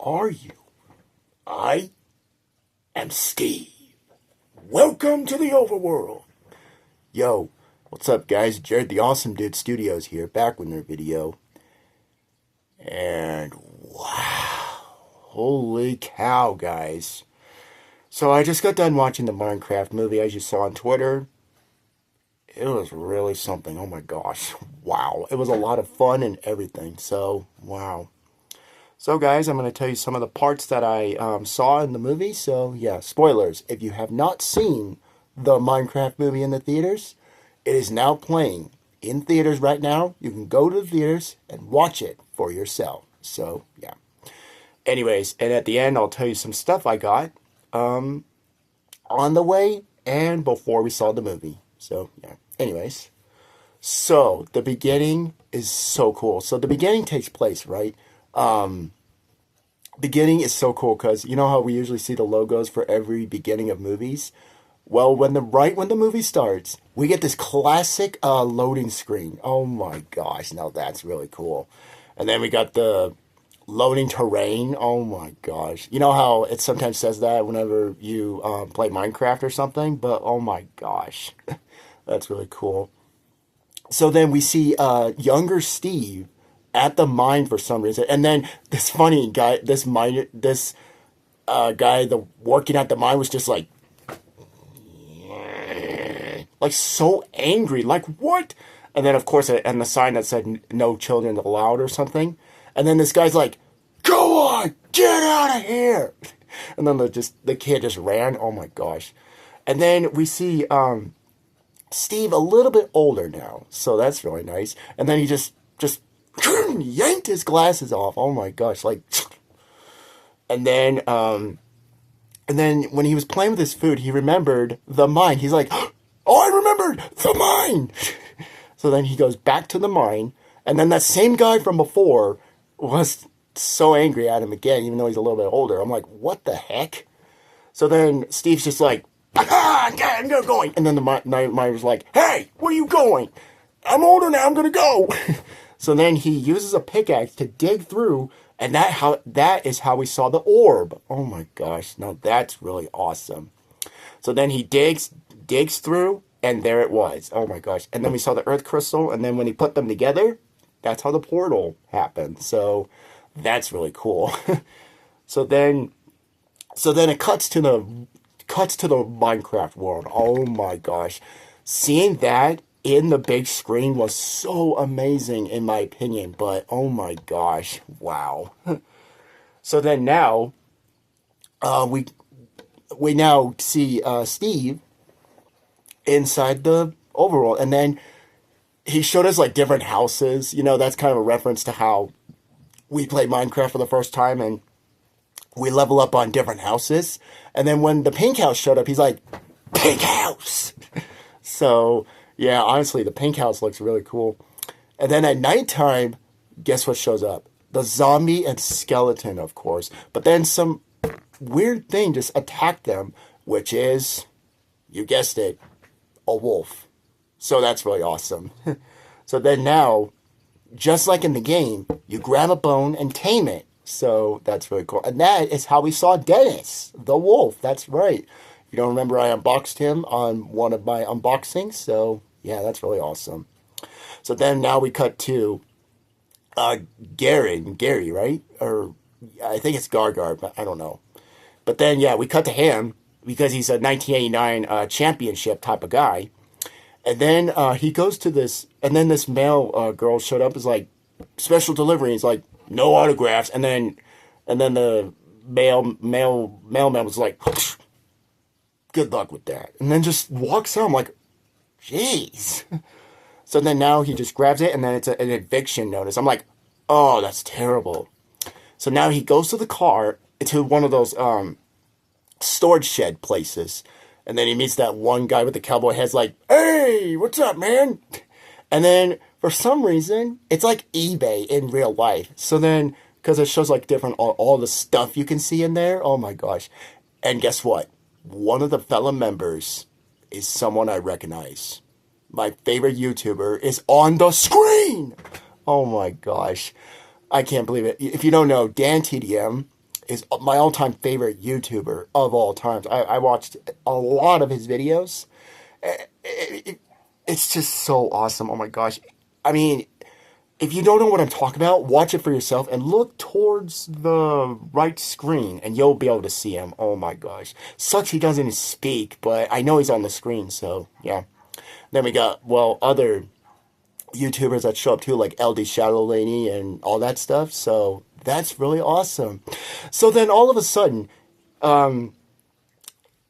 are you? I am Steve. Welcome to the overworld. Yo, what's up, guys? Jared the Awesome Dude Studios here, back with another video. And wow, holy cow, guys. So I just got done watching the Minecraft movie, as you saw on Twitter. It was really something. Oh my gosh. Wow. It was a lot of fun and everything. So, wow. So, guys, I'm going to tell you some of the parts that I saw in the movie. So, yeah, spoilers. If you have not seen the Minecraft movie in the theaters, it is now playing in theaters right now. You can go to the theaters and watch it for yourself. So, yeah. Anyways, and at the end, I'll tell you some stuff I got on the way and before we saw the movie. So, yeah. Anyways, so the beginning is so cool. So the beginning takes place, right? Beginning is so cool because you know how we usually see the logos for every beginning of movies? Well, when the movie starts, we get this classic loading screen. Oh my gosh, now that's really cool. And then we got the loading terrain. Oh my gosh. You know how it sometimes says that whenever you play Minecraft or something? But oh my gosh. That's really cool. So then we see younger Steve at the mine for some reason, and then this funny guy, guy, the working at the mine was just like so angry, like what? And then of course, and the sign that said "No children allowed" or something. And then this guy's like, "Go on, get out of here!" And then the kid just ran. Oh my gosh! And then we see Steve a little bit older now, so that's really nice. And then he just yanked his glasses off. Oh my gosh, like. And then when he was playing with his food, he remembered the mine. He's like, "Oh, I remembered the mine." So then he goes back to the mine, and then that same guy from before was so angry at him again, even though he's a little bit older. I'm like, what the heck? So then Steve's just like, I'm going. And then the miner was like, "Hey, where are you going? I'm older now, I'm going to go." So then he uses a pickaxe to dig through, and that is how we saw the orb. Oh my gosh, now that's really awesome. So then he digs through, and there it was. Oh my gosh. And then we saw the earth crystal, and then when he put them together, that's how the portal happened. So that's really cool. So then it cuts to the Minecraft world. Oh my gosh. Seeing that in the big screen was so amazing in my opinion, but oh my gosh, wow. So then now, we now see Steve inside the overworld, and then he showed us like different houses. You know, that's kind of a reference to how we play Minecraft for the first time, and we level up on different houses. And then when the pink house showed up, he's like, "Pink house!" So, yeah, honestly, the pink house looks really cool. And then at nighttime, guess what shows up? The zombie and skeleton, of course. But then some weird thing just attacked them, which is, you guessed it, a wolf. So that's really awesome. So then now, just like in the game, you grab a bone and tame it. So that's really cool. And that is how we saw Dennis, the wolf. That's right. You don't remember I unboxed him on one of my unboxings? So, yeah, that's really awesome. So then now we cut to Gary, right? Or I think it's Gargar, but I don't know. But then, yeah, we cut to him because he's a 1989 championship type of guy. And then he goes to this, and then this male girl showed up, is like, "Special delivery." He's like, "No autographs." And then the mailman was like, "Good luck with that." And then just walks out. I'm like, jeez. So then now he just grabs it, and then it's an eviction notice. I'm like, oh, that's terrible. So now he goes to the car, to one of those storage shed places. And then he meets that one guy with the cowboy head's like, "Hey, what's up, man?" And then for some reason, it's like eBay in real life. So then, because it shows like different, all the stuff you can see in there. Oh my gosh. And guess what? One of the fellow members is someone I recognize. My favorite YouTuber is on the screen. Oh my gosh. I can't believe it. If you don't know, Dan TDM is my all-time favorite YouTuber of all times. I watched a lot of his videos. It's just so awesome. Oh my gosh. I mean, if you don't know what I'm talking about, watch it for yourself and look towards the right screen and you'll be able to see him. Oh my gosh. Sucks he doesn't speak, but I know he's on the screen, so yeah. Then we got, well, other YouTubers that show up too, like LD Shadow Lady and all that stuff. So that's really awesome. So then all of a sudden,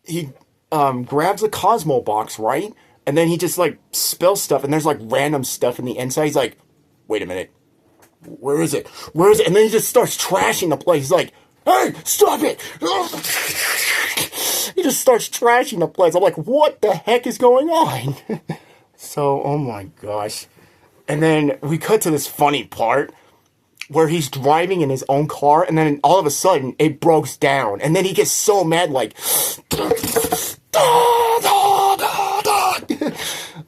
he grabs a Cosmo box, right? And then he just like spills stuff, and there's like random stuff in the inside. He's like, wait a minute. Where is it? Where is it? And then he just starts trashing the place. He's like, hey, stop it! He just starts trashing the place. I'm like, what the heck is going on? So, oh my gosh. And then we cut to this funny part where he's driving in his own car, and then all of a sudden it breaks down. And then he gets so mad, like,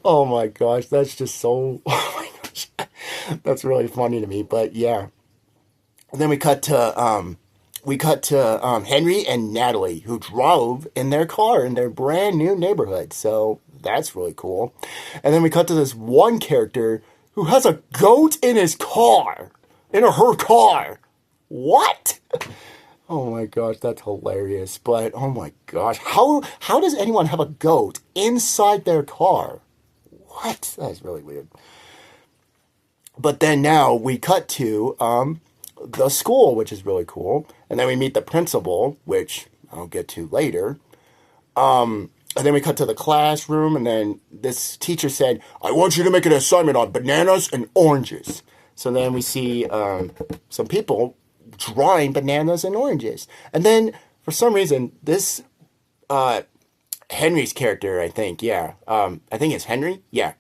oh my gosh, that's just so, oh my gosh. That's really funny to me, but yeah. And then we cut to Henry and Natalie, who drove in their car in their brand new neighborhood. So that's really cool. And then we cut to this one character who has a goat in his car, her car. What? Oh my gosh, that's hilarious. But oh my gosh, how does anyone have a goat inside their car? What? That's really weird. But then now we cut to the school, which is really cool. And then we meet the principal, which I'll get to later. And then we cut to the classroom, and then this teacher said, I want you to make an assignment on bananas and oranges. So then we see some people drawing bananas and oranges. And then, for some reason, this Henry's character, I think, yeah. I think it's Henry? Yeah.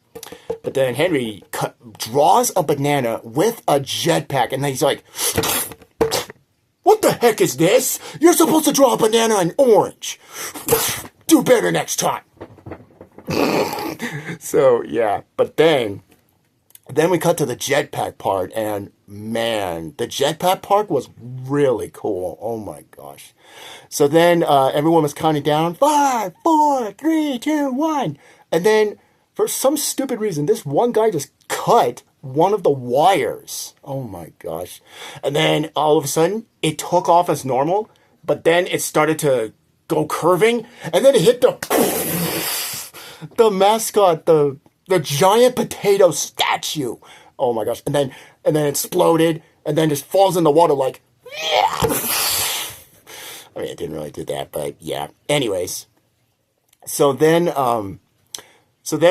But then Henry draws a banana with a jetpack, and then he's like, what the heck is this? You're supposed to draw a banana and orange. Do better next time. So, yeah. But then we cut to the jetpack part, and man, the jetpack part was really cool. Oh my gosh. So then everyone was counting down, 5, 4, 3, 2, 1. And then, for some stupid reason, this one guy just cut one of the wires. Oh my gosh. And then all of a sudden, it took off as normal, but then it started to go curving, and then it hit the mascot, the giant potato statue. Oh my gosh. And then it exploded, and then just falls in the water like, yeah. I mean, it didn't really do that, but yeah. Anyways. So then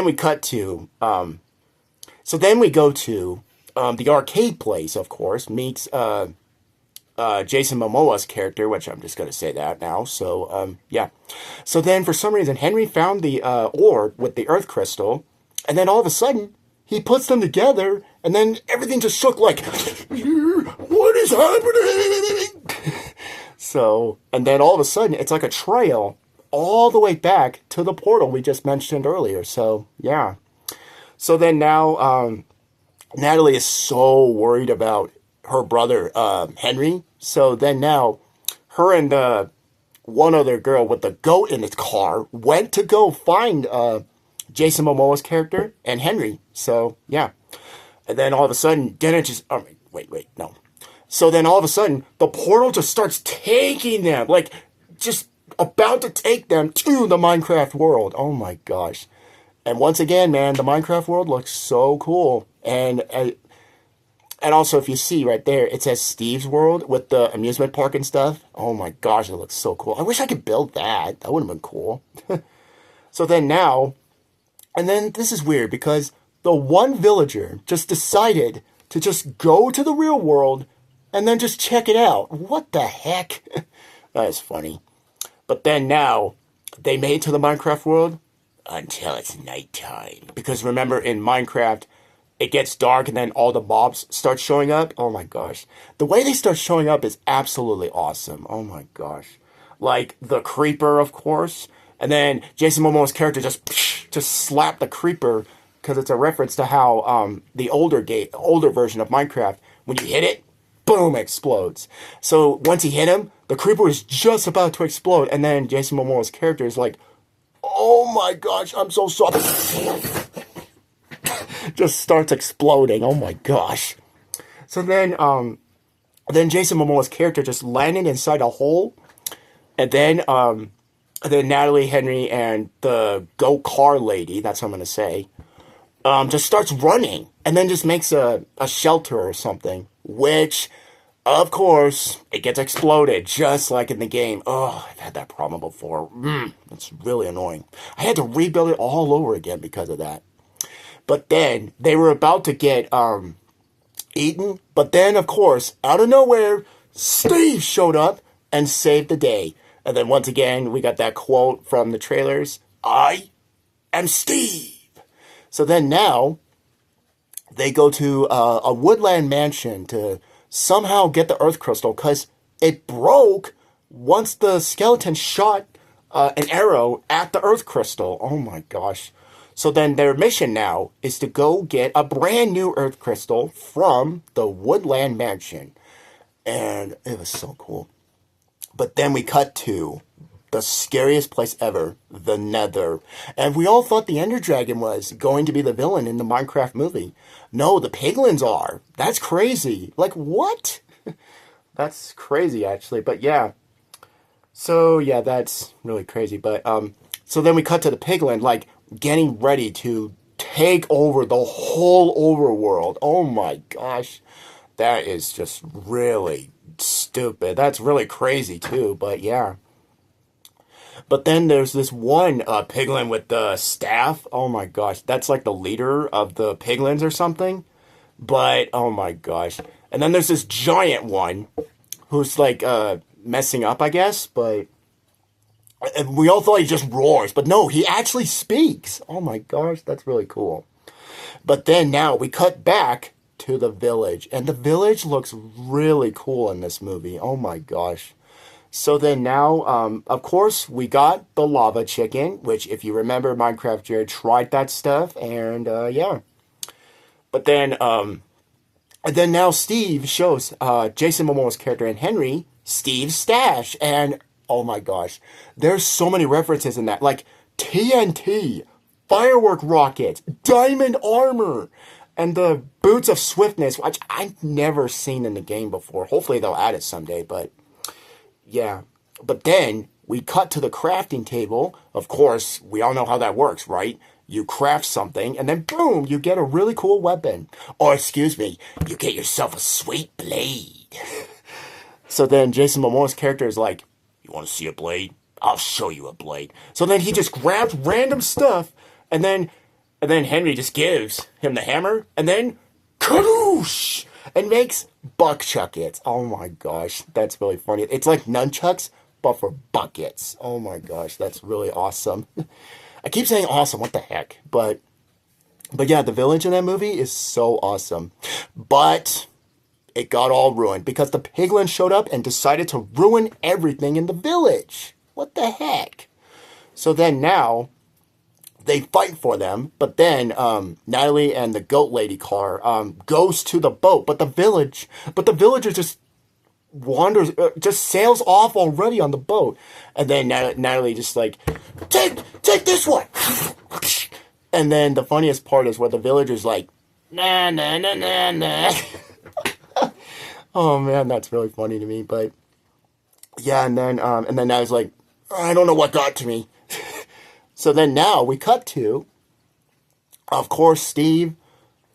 we cut to, so then we go to, the arcade place, of course, meets, Jason Momoa's character, which I'm just going to say that now. So, yeah. So then, for some reason, Henry found the orb with the Earth Crystal, and then all of a sudden, he puts them together, and then everything just shook like, what is happening? So, and then all of a sudden, it's like a trail all the way back to the portal we just mentioned earlier. So, yeah. So then now, Natalie is so worried about her brother, Henry. So then now, her and one other girl with the goat in his car went to go find Jason Momoa's character and Henry. So, yeah. And then all of a sudden, wait, no. So then all of a sudden, the portal just starts taking them, like, just about to take them to the Minecraft world. Oh my gosh. And once again, man, the Minecraft world looks so cool. And also, if you see right there, it says Steve's World with the amusement park and stuff. Oh my gosh, it looks so cool. I wish I could build that. That would have been cool. So then now, and then this is weird because the one villager just decided to just go to the real world and then just check it out. What the heck? That is funny. But then now, they made it to the Minecraft world until it's nighttime. Because remember, in Minecraft, it gets dark and then all the mobs start showing up. Oh my gosh. The way they start showing up is absolutely awesome. Oh my gosh. Like the creeper, of course. And then Jason Momoa's character just slapped the creeper because it's a reference to how the older version of Minecraft, when you hit it, boom, it explodes. So once he hit him, The creeper is just about to explode, and then Jason Momoa's character is like, "Oh my gosh, I'm so sorry." Just starts exploding. Oh my gosh. So then Jason Momoa's character just landed inside a hole, and then Natalie Henry and the go-car lady, that's what I'm gonna say, just starts running, and then just makes a shelter or something, which, of course, it gets exploded, just like in the game. Oh, I've had that problem before. It's really annoying. I had to rebuild it all over again because of that. But then, they were about to get, eaten, but then, of course, out of nowhere, Steve showed up and saved the day. And then once again, we got that quote from the trailers, "I am Steve." So then now, they go to a woodland mansion to somehow get the Earth Crystal, because it broke once the skeleton shot an arrow at the Earth Crystal. Oh my gosh. So then their mission now is to go get a brand new Earth Crystal from the Woodland Mansion. And it was so cool. But then we cut to the scariest place ever, the Nether. And we all thought the Ender Dragon was going to be the villain in the Minecraft movie. No, the piglins are. That's crazy. Like, what? That's crazy, actually. But yeah. So, yeah, that's really crazy. But, so then we cut to the piglin, like, getting ready to take over the whole overworld. Oh my gosh. That is just really stupid. That's really crazy too, but yeah. But then there's this one piglin with the staff. Oh my gosh. That's like the leader of the piglins or something. But, oh my gosh. And then there's this giant one who's like messing up, I guess, but and we all thought he just roars, but no, he actually speaks. Oh my gosh, that's really cool. But then now we cut back to the village, and the village looks really cool in this movie. Oh my gosh. So then now, of course, we got the lava chicken, which if you remember, Minecraft Jared tried that stuff, and yeah. But then, and then now Steve shows Jason Momoa's character and Henry Steve's stash, and oh my gosh, there's so many references in that, like TNT, firework rockets, diamond armor, and the boots of swiftness, which I've never seen in the game before. Hopefully they'll add it someday, but yeah. But then we cut to the crafting table. Of course, we all know how that works, right? You craft something, and then boom, you get a really cool weapon. Or excuse me, you get yourself a sweet blade. So then Jason Momoa's character is like, "You want to see a blade? I'll show you a blade." So then he just grabs random stuff, and then Henry just gives him the hammer, and then kadoosh, and makes buckchuckets. Oh my gosh, that's really funny. It's like nunchucks, but for buckets. Oh my gosh, that's really awesome. I keep saying awesome, what the heck? But yeah, the village in that movie is so awesome. But it got all ruined because the piglin showed up and decided to ruin everything in the village. What the heck? So then now they fight for them, but then Natalie and the goat lady car goes to the boat, but the villager just wanders, just sails off already on the boat, and then Natalie just like, take this one, and then the funniest part is where the villager's like, nah nah nah nah nah. Oh man, that's really funny to me, but yeah, and then Natalie's like, I don't know what got to me. So then now we cut to, of course, Steve,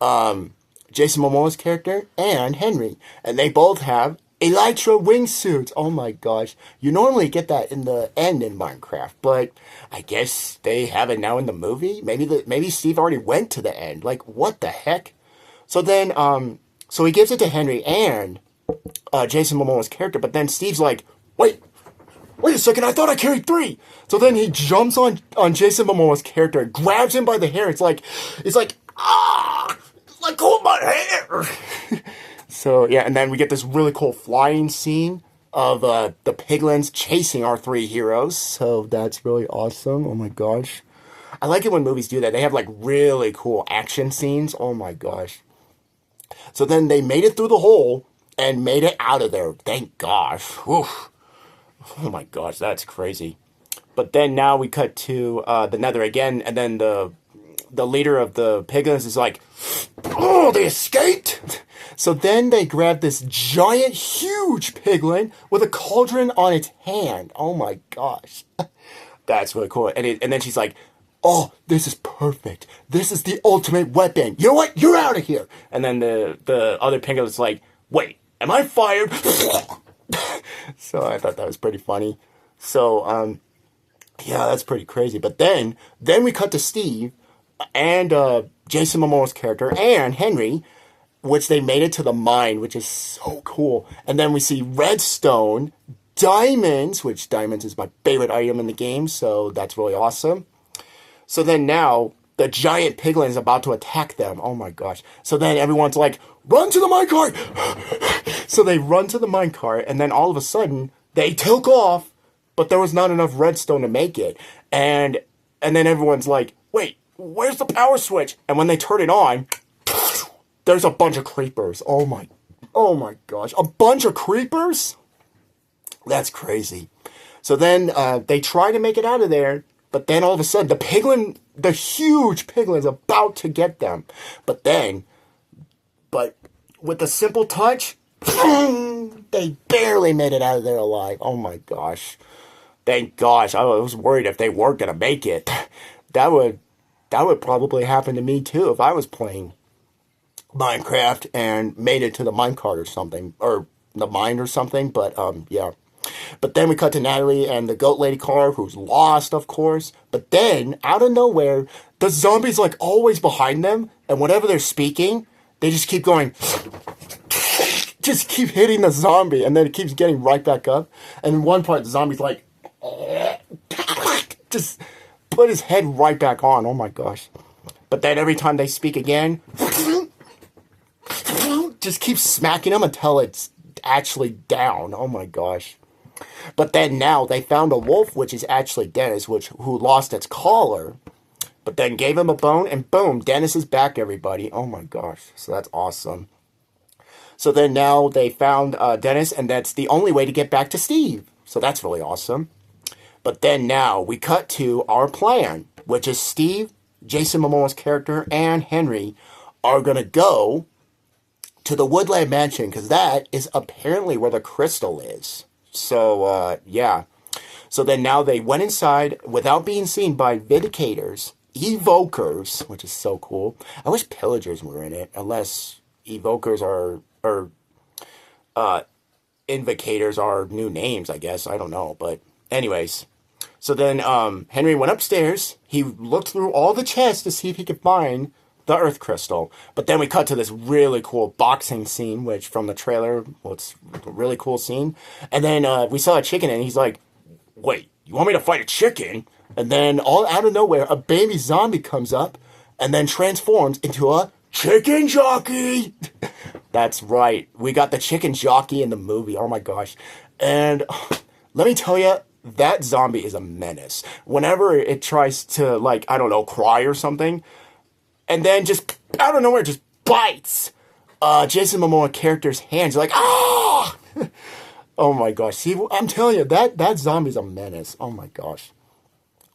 Jason Momoa's character, and Henry. And they both have elytra wingsuits. Oh my gosh. You normally get that in the end in Minecraft, but I guess they have it now in the movie. Maybe Steve already went to the end. Like, what the heck? So then, so he gives it to Henry and Jason Momoa's character, but then Steve's like, wait a second, I thought I carried 3. So then he jumps on Jason Momoa's character, grabs him by the hair. It's like, ah, let go of my hair. So yeah, and then we get this really cool flying scene of the piglins chasing our 3 heroes. So that's really awesome. Oh my gosh. I like it when movies do that. They have like really cool action scenes. Oh my gosh. So then they made it through the hole and made it out of there. Thank gosh. Whew. Oh my gosh, that's crazy. But then now we cut to the Nether again, and then the leader of the piglins is like, "Oh, they escaped!" So then they grab this giant, huge piglin with a cauldron on its hand. Oh my gosh. That's really cool. And then she's like, "Oh, this is perfect. This is the ultimate weapon. You know what? You're out of here." And then the other piglin's like, "Wait, am I fired?" So I thought that was pretty funny. So, yeah, that's pretty crazy. But then we cut to Steve and Jason Momoa's character and Henry, which they made it to the mine, which is so cool. And then we see redstone, diamonds, which diamonds is my favorite item in the game, so that's really awesome. So then now the giant piglin is about to attack them. Oh my gosh. So then everyone's like, "Run to the minecart!" So they run to the minecart, and then all of a sudden they took off, but there was not enough redstone to make it. And then everyone's like, "Wait, where's the power switch?" And when they turn it on, there's a bunch of creepers. Oh my gosh. A bunch of creepers? That's crazy. So then they try to make it out of there, but then all of a sudden the huge piglin is about to get them. But with a simple touch, they barely made it out of there alive. Oh my gosh. Thank gosh. I was worried if they weren't going to make it. That would probably happen to me too if I was playing Minecraft and made it to the minecart or something, or the mine or something. But yeah. But then we cut to Natalie and the goat lady car, who's lost, of course. But then, out of nowhere, the zombie's like always behind them, and whatever they're speaking, they just keep going, just keep hitting the zombie, and then it keeps getting right back up. And in one part, the zombie's like, just put his head right back on. Oh my gosh. But then every time they speak again, just keep smacking him until it's actually down. Oh my gosh. But then now they found a wolf, which is actually Dennis, who lost its collar, but then gave him a bone, and boom, Dennis is back, everybody. Oh my gosh. So that's awesome. So then now they found Dennis, and that's the only way to get back to Steve. So that's really awesome. But then now we cut to our plan, which is Steve, Jason Momoa's character, and Henry are going to go to the Woodland Mansion, because that is apparently where the crystal is. So, yeah. So then now they went inside without being seen by Vindicators, Evokers, which is so cool. I wish Pillagers were in it, unless Evokers or Invocators are new names, I guess. I don't know, but anyways. So then Henry went upstairs. He looked through all the chests to see if he could find the Earth Crystal. But then we cut to this really cool boxing scene, which from the trailer, well, it's a really cool scene. And then we saw a chicken, and he's like, "Wait, you want me to fight a chicken?" And then all out of nowhere, a baby zombie comes up and then transforms into a chicken jockey. That's right. We got the chicken jockey in the movie. Oh my gosh. And let me tell you, that zombie is a menace. Whenever it tries to, like, I don't know, cry or something, and then just out of nowhere, just bites Jason Momoa character's hands. You're like, ah! Oh my gosh. See, I'm telling you, that zombie's a menace. Oh my gosh.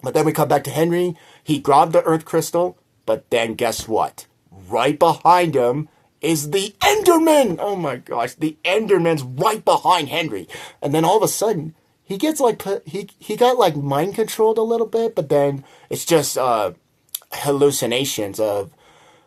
But then we come back to Henry. He grabbed the Earth Crystal, but then guess what? Right behind him is the Enderman. Oh my gosh. The Enderman's right behind Henry. And then all of a sudden, he gets like, he got like mind controlled a little bit, but then it's just hallucinations of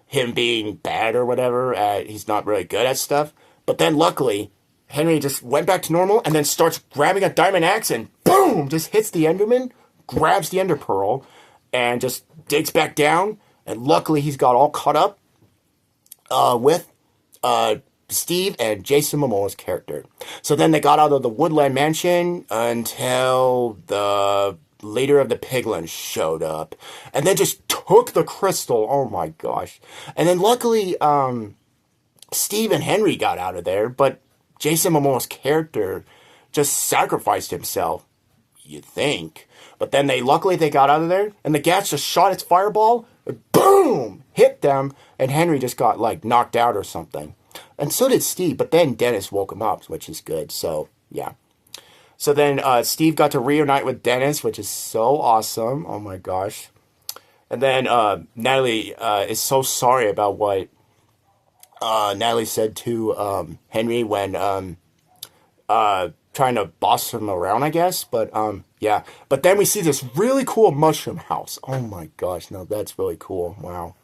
him being bad or whatever. He's not really good at stuff. But then luckily, Henry just went back to normal and then starts grabbing a diamond axe and boom, just hits the Enderman, grabs the Ender Pearl, and just digs back down. And luckily, he's got all caught up with Steve and Jason Momoa's character. So then they got out of the Woodland Mansion until the leader of the Piglins showed up. And then just took the crystal. Oh my gosh. And then luckily, Steve and Henry got out of there, but Jason Momoa's character just sacrificed himself, you think. But then luckily they got out of there, and the gas just shot its fireball, and boom, hit them, and Henry just got like knocked out or something. And so did Steve, but then Dennis woke him up, which is good. So, yeah. So then Steve got to reunite with Dennis, which is so awesome. Oh my gosh. And then Natalie is so sorry about what Natalie said to Henry when trying to boss him around, I guess. But yeah. But then we see this really cool mushroom house. Oh my gosh. No, that's really cool. Wow.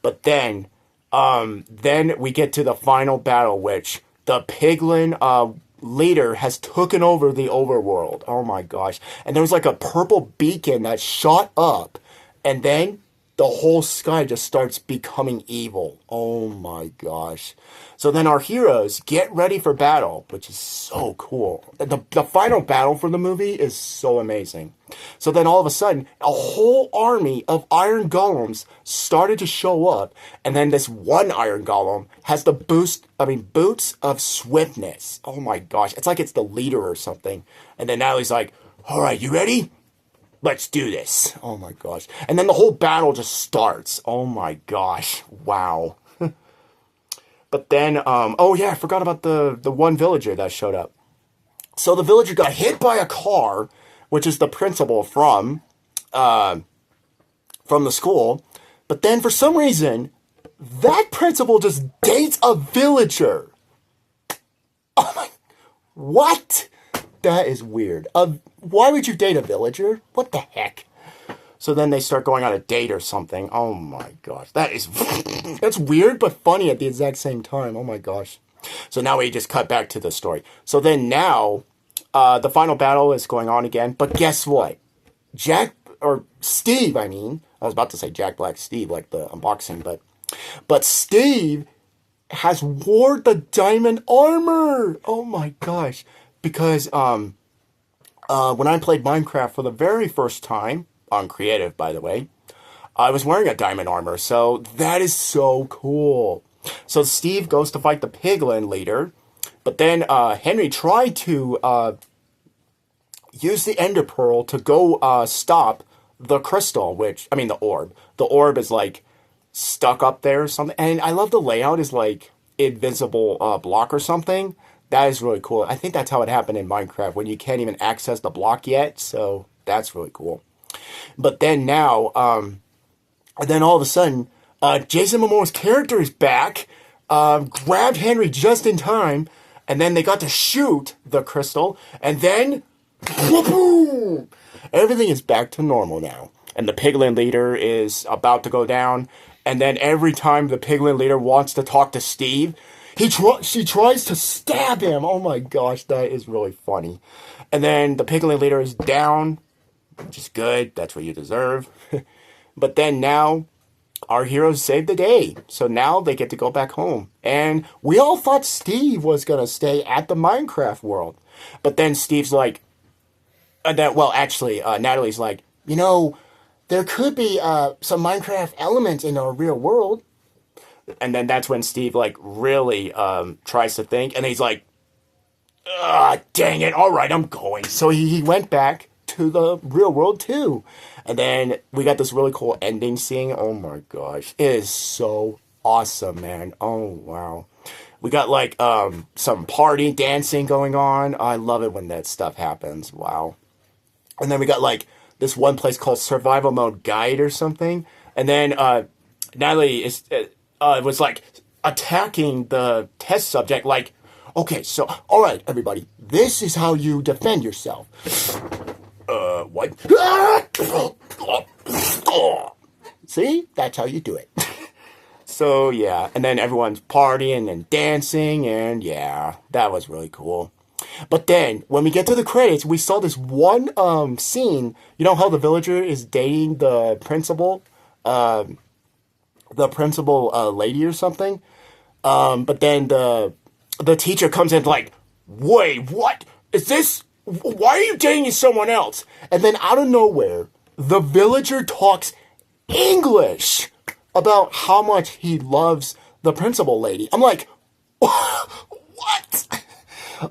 But then we get to the final battle, which the Piglin leader has taken over the overworld. Oh my gosh. And there was like a purple beacon that shot up, and then the whole sky just starts becoming evil. Oh my gosh. So then our heroes get ready for battle, which is so cool. The final battle for the movie is so amazing. So then all of a sudden, a whole army of iron golems started to show up, and then this one iron golem has the boots of swiftness. Oh my gosh. It's like it's the leader or something. And then Natalie's like, all right, you ready? Let's do this. Oh my gosh. And then the whole battle just starts. Oh my gosh. Wow. But then, oh yeah, I forgot about the one villager that showed up. So the villager got hit by a car, which is the principal from the school. But then for some reason, that principal just dates a villager. Oh my, what? That is weird. Why would you date a villager? What the heck? So then they start going on a date or something. Oh my gosh. That's weird but funny at the exact same time. Oh my gosh. So now we just cut back to the story. So then now, the final battle is going on again. But guess what? Steve, I was about to say Jack Black Steve, like the unboxing, but Steve has wore the diamond armor. Oh my gosh. Because when I played Minecraft for the very first time, on creative, by the way, I was wearing a diamond armor, so that is so cool. So Steve goes to fight the Piglin leader, but then Henry tried to use the Ender Pearl to go stop the crystal, the orb. The orb is like stuck up there or something, and I love the layout is like invisible block or something. That is really cool. I think that's how it happened in Minecraft, when you can't even access the block yet, so that's really cool. But then now, and then all of a sudden, Jason Momoa's character is back, grabbed Henry just in time, and then they got to shoot the crystal, and then, boom! Everything is back to normal now. And the Piglin leader is about to go down, and then every time the Piglin leader wants to talk to Steve, she tries to stab him. Oh my gosh, that is really funny. And then the Piglin leader is down, which is good. That's what you deserve. But then now, our heroes saved the day. So now they get to go back home. And we all thought Steve was going to stay at the Minecraft world. But then Steve's like, Natalie's like, there could be some Minecraft elements in our real world. And then that's when Steve, really tries to think. And he's like, dang it. All right, I'm going. So he went back to the real world too. And then we got this really cool ending scene. Oh my gosh. It is so awesome, man. Oh, wow. We got some party dancing going on. I love it when that stuff happens. Wow. And then we got this one place called Survival Mode Guide or something. And then Natalie was attacking the test subject okay, so, all right, everybody, this is how you defend yourself. What? See? That's how you do it. So, yeah, and then everyone's partying and dancing, and yeah, that was really cool. But then, when we get to the credits, we saw this one scene. You know how the villager is dating the principal lady or something? But then the teacher comes in wait, what? Is this? Why are you dating someone else? And then out of nowhere, the villager talks English about how much he loves the principal lady. I'm like, what?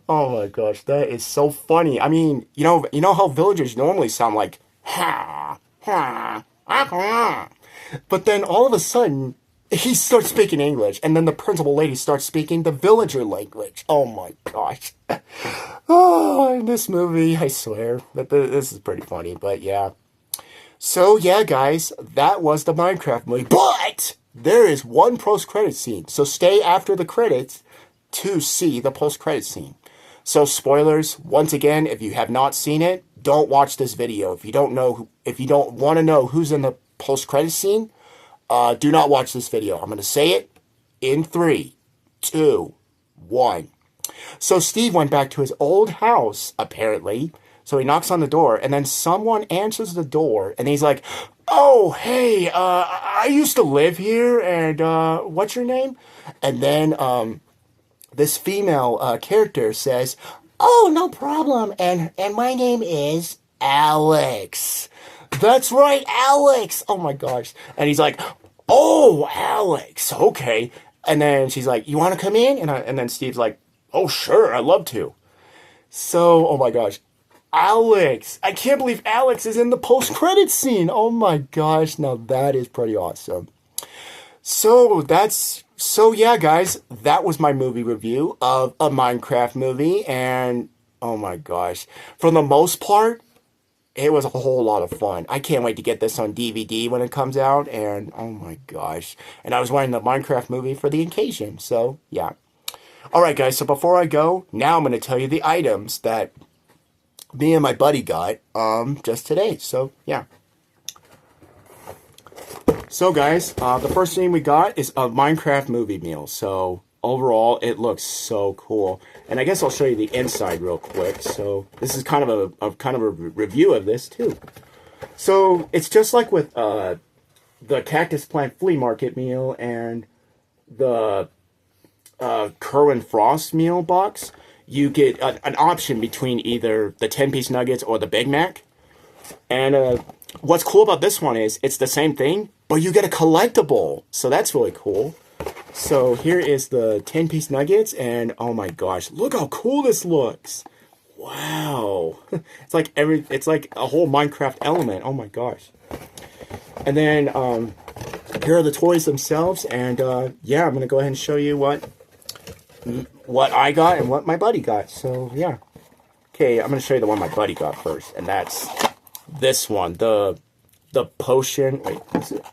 Oh my gosh, that is so funny. I mean, you know how villagers normally sound like, ha, ha, ha. But then all of a sudden, he starts speaking English, and then the principal lady starts speaking the villager language. Oh my gosh. Oh, in this movie, I swear that this is pretty funny, but yeah. So yeah, guys, that was the Minecraft movie, but there is one post-credit scene, so stay after the credits to see the post-credit scene. So spoilers, once again, if you have not seen it, don't watch this video. If you don't want to know who's in the post-credit scene, do not watch this video. I'm going to say it in 3, 2, 1. So Steve went back to his old house, apparently. So he knocks on the door, and then someone answers the door, and he's like, "Oh, hey, I used to live here, and what's your name?" And then this female character says, "Oh, no problem, and my name is Alex." That's right, Alex! Oh my gosh. And he's like, "Oh, Alex, okay." And then she's like, "You want to come in?" And then Steve's like, "Oh, sure, I'd love to." So, oh my gosh. Alex! I can't believe Alex is in the post-credits scene! Oh my gosh, now that is pretty awesome. So yeah, guys, that was my movie review of a Minecraft movie, and oh my gosh. For the most part, it was a whole lot of fun. I can't wait to get this on DVD when it comes out, and oh my gosh. And I was wearing the Minecraft movie for the occasion, so yeah. Alright guys, so before I go, now I'm going to tell you the items that me and my buddy got just today. So yeah. So guys, the first thing we got is a Minecraft movie meal. So overall, it looks so cool. And I guess I'll show you the inside real quick. So this is kind of a review of this too. So it's just like with the Cactus Plant Flea Market meal and the Kerwin Frost meal box. You get an option between either the 10-piece nuggets or the Big Mac. And what's cool about this one is it's the same thing, but you get a collectible. So that's really cool. So here is the 10-piece nuggets, and oh my gosh, look how cool this looks. Wow. It's like a whole Minecraft element. Oh my gosh. And then here are the toys themselves, and yeah, I'm going to go ahead and show you what I got and what my buddy got. So yeah. Okay, I'm going to show you the one my buddy got first, and that's this one, the potion. Wait, is it?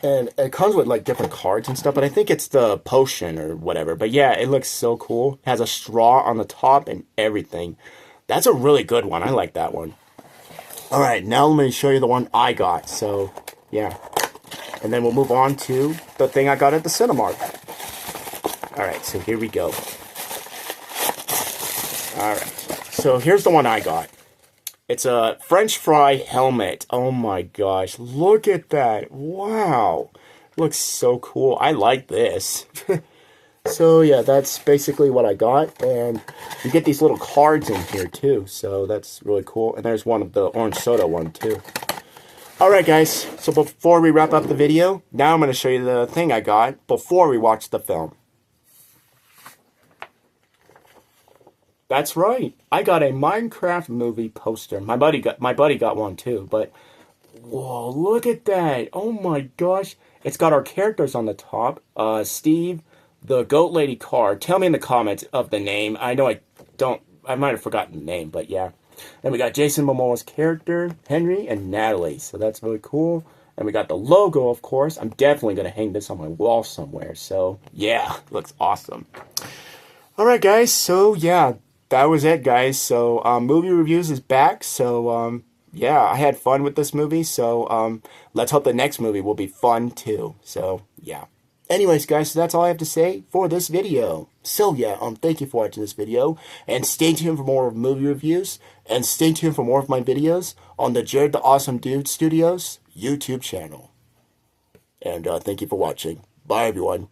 And it comes with like different cards and stuff, but I think it's the potion or whatever. But yeah, it looks so cool. It has a straw on the top and everything. That's a really good one. I like that one. Alright, now let me show you the one I got. So yeah. And then we'll move on to the thing I got at the Cinemark. Alright, so here we go. Alright, so here's the one I got. It's a French fry helmet. Oh my gosh, look at that. Wow. Looks so cool. I like this. So yeah, that's basically what I got. And you get these little cards in here too. So that's really cool. And there's one of the orange soda one too. Alright guys, so before we wrap up the video, now I'm going to show you the thing I got before we watch the film. That's right. I got a Minecraft movie poster. My buddy got one too, but whoa, look at that. Oh my gosh. It's got our characters on the top. Steve, the Goat Lady card. Tell me in the comments of the name. I know I might have forgotten the name, but yeah. And we got Jason Momoa's character, Henry, and Natalie. So that's really cool. And we got the logo, of course. I'm definitely going to hang this on my wall somewhere. So yeah, looks awesome. Alright guys, so yeah. That was it, guys. So, movie reviews is back. So, yeah, I had fun with this movie. So, let's hope the next movie will be fun, too. So, yeah. Anyways, guys, so that's all I have to say for this video. So, yeah, thank you for watching this video. And stay tuned for more movie reviews. And stay tuned for more of my videos on the Jared the Awesome Dude Studios YouTube channel. And, thank you for watching. Bye, everyone.